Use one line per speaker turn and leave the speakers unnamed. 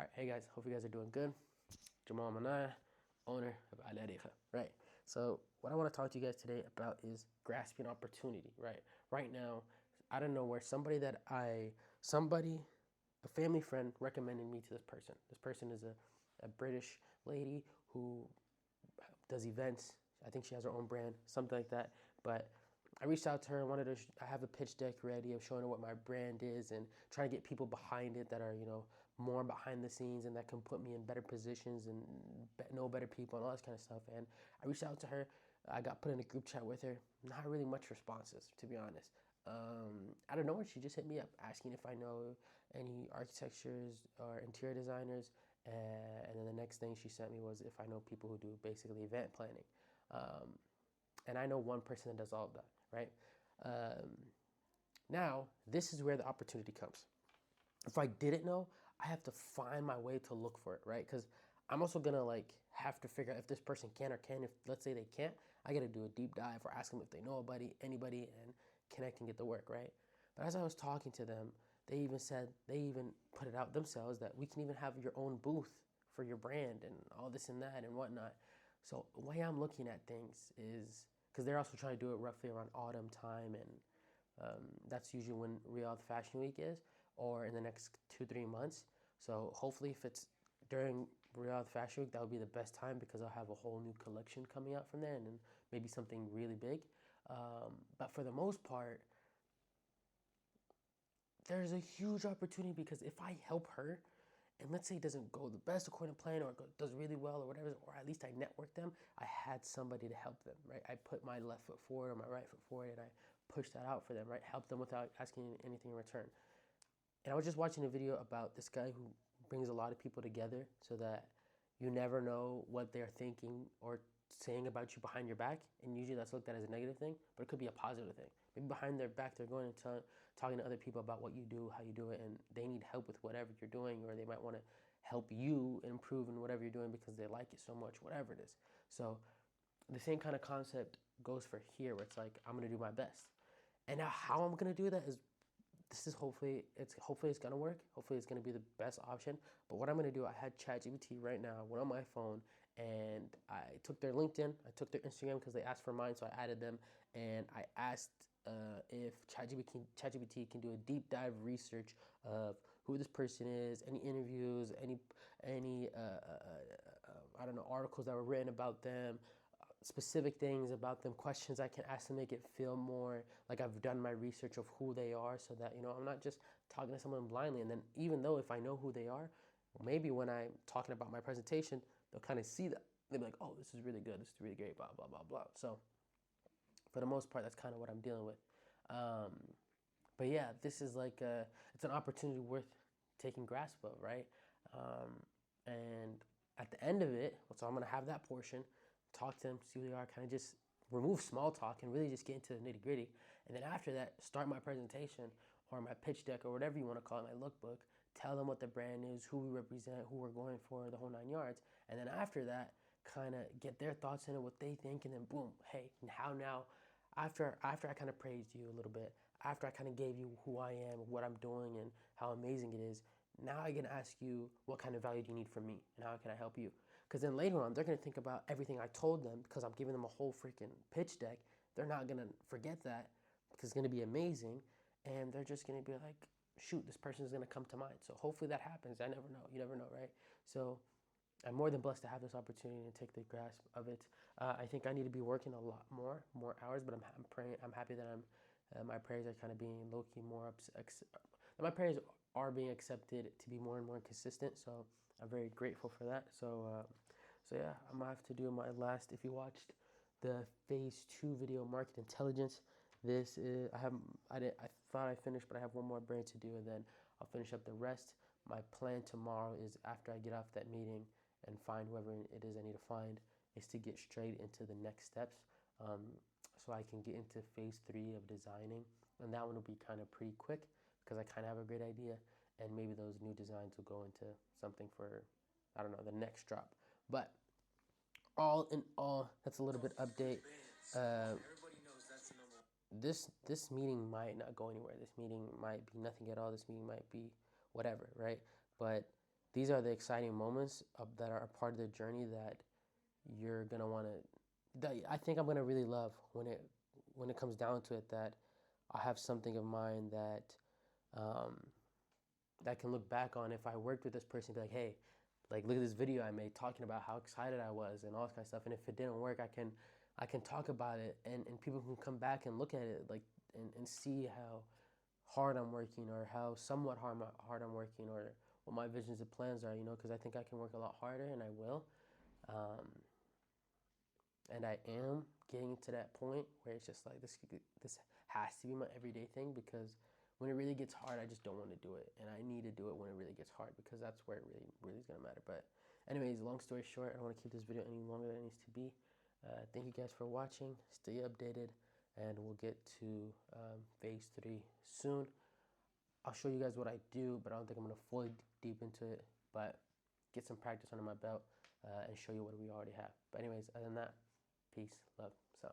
All right, hey guys, hope you guys are doing good. Jamal Manaya, owner of Al Ariqa, right? So, what I want to talk to you guys today about is grasping opportunity, right? Right now, I don't know where a family friend recommended me to this person. This person is a British lady who does events. I think she has her own brand, something like that. But I reached out to her and wanted to. I have a pitch deck ready of showing her what my brand is and trying to get people behind it that are more behind the scenes and that can put me in better positions and know better people and all this kind of stuff. And I reached out to her. I got put in a group chat with her. Not really much responses, to be honest. Out of nowhere, she just hit me up asking if I know any architectures or interior designers. And then the next thing she sent me was if I know people who do basically event planning. Um, and I know one person that does all of that, right? Um, Now, this is where the opportunity comes. If I didn't know, I have to find my way to look for it, right? Because I'm also gonna have to figure out if this person can or can. If let's say they can't, I gotta do a deep dive or ask them if they know anybody, and connect and get the work, right? But as I was talking to them, they even put it out themselves that we can even have your own booth for your brand and all this and that and whatnot. So the way I'm looking at things is because they're also trying to do it roughly around autumn time, and that's usually when Riyadh Fashion Week is, or in the next 2-3 months. So hopefully, if it's during Riyadh Fashion Week, that would be the best time because I'll have a whole new collection coming out from there, and then maybe something really big. But for the most part, there's a huge opportunity because if I help her, and let's say it doesn't go the best according to plan or does really well or whatever, or at least I network them, I had somebody to help them, right? I put my left foot forward or my right foot forward and I pushed that out for them, right? Help them without asking anything in return. And I was just watching a video about this guy who brings a lot of people together so that you never know what they're thinking or saying about you behind your back. And usually that's looked at as a negative thing, but it could be a positive thing. Maybe behind their back, they're going and talking to other people about what you do, how you do it, and they need help with whatever you're doing, or they might want to help you improve in whatever you're doing because they like it so much, whatever it is. So the same kind of concept goes for here, where it's like I'm gonna do my best. And now how I'm gonna do that is this is hopefully it's gonna work. Hopefully it's gonna be the best option. But what I'm gonna do, I had ChatGPT right now, went on my phone, and I took their LinkedIn, I took their Instagram because they asked for mine, so I added them, and I asked if ChatGPT can do a deep dive research of who this person is, any interviews, any I don't know, articles that were written about them, specific things about them, questions I can ask to make it feel more like I've done my research of who they are, so that I'm not just talking to someone blindly. And then even though if I know who they are, maybe when I'm talking about my presentation, they'll kind of see that. They'll be like, oh, this is really good, this is really great, blah blah blah blah. So for the most part, that's kind of what I'm dealing with. Um, but yeah, this is it's an opportunity worth taking grasp of, right? Um, and at the end of it, so I'm gonna have that portion, talk to them, see who they are, kind of just remove small talk and really just get into the nitty gritty. And then after that, start my presentation or my pitch deck or whatever you want to call it, my lookbook. Tell them what the brand is, who we represent, who we're going for, the whole 9 yards. And then after that, kind of get their thoughts in it, what they think, and then boom, hey, how now? After I kind of praised you a little bit, after I kind of gave you who I am, what I'm doing, and how amazing it is, now I can ask you what kind of value do you need from me, and how can I help you? Because then later on, they're gonna think about everything I told them because I'm giving them a whole freaking pitch deck. They're not gonna forget that because it's gonna be amazing, and they're just gonna be like, shoot, this person is gonna come to mind. So hopefully that happens. I never know. You never know, right? So I'm more than blessed to have this opportunity and take the grasp of it. I think I need to be working a lot more hours, but I'm praying. I'm happy that my prayers are kind of being low key my prayers are being accepted to be more and more consistent. So I'm very grateful for that. So yeah, I'm gonna have to do my last. If you watched the phase 2 video, market intelligence, this is I thought I finished, but I have one more brand to do, and then I'll finish up the rest. My plan tomorrow is after I get off that meeting and find whoever it is I need to find, is to get straight into the next steps, so I can get into phase 3 of designing. And that one will be kind of pretty quick because I kind of have a great idea. And maybe those new designs will go into something for, I don't know, the next drop. But all in all, that's a little bit update. Uh, this meeting might not go anywhere. This meeting might be nothing at all. This meeting might be whatever, right? But these are the exciting moments that are a part of the journey that you're gonna want to. That I think I'm gonna really love when it comes down to it. That I have something of mine that um, that I can look back on if I worked with this person and be like, hey, like look at this video I made talking about how excited I was and all this kind of stuff. And if it didn't work, I can talk about it and people can come back and look at it like and see how hard I'm working or how somewhat hard I'm working or what my visions and plans are, because I think I can work a lot harder and I will. Um, and I am getting to that point where it's just like this has to be my everyday thing because when it really gets hard, I just don't want to do it, and I need to do it when it really gets hard because that's where it really is gonna matter. But anyways, long story short, I don't want to keep this video any longer than it needs to be. Thank you guys for watching. Stay updated, and we'll get to phase 3 soon. I'll show you guys what I do, but I don't think I'm gonna fully deep into it. But get some practice under my belt and show you what we already have. But anyways, other than that, peace, love, so.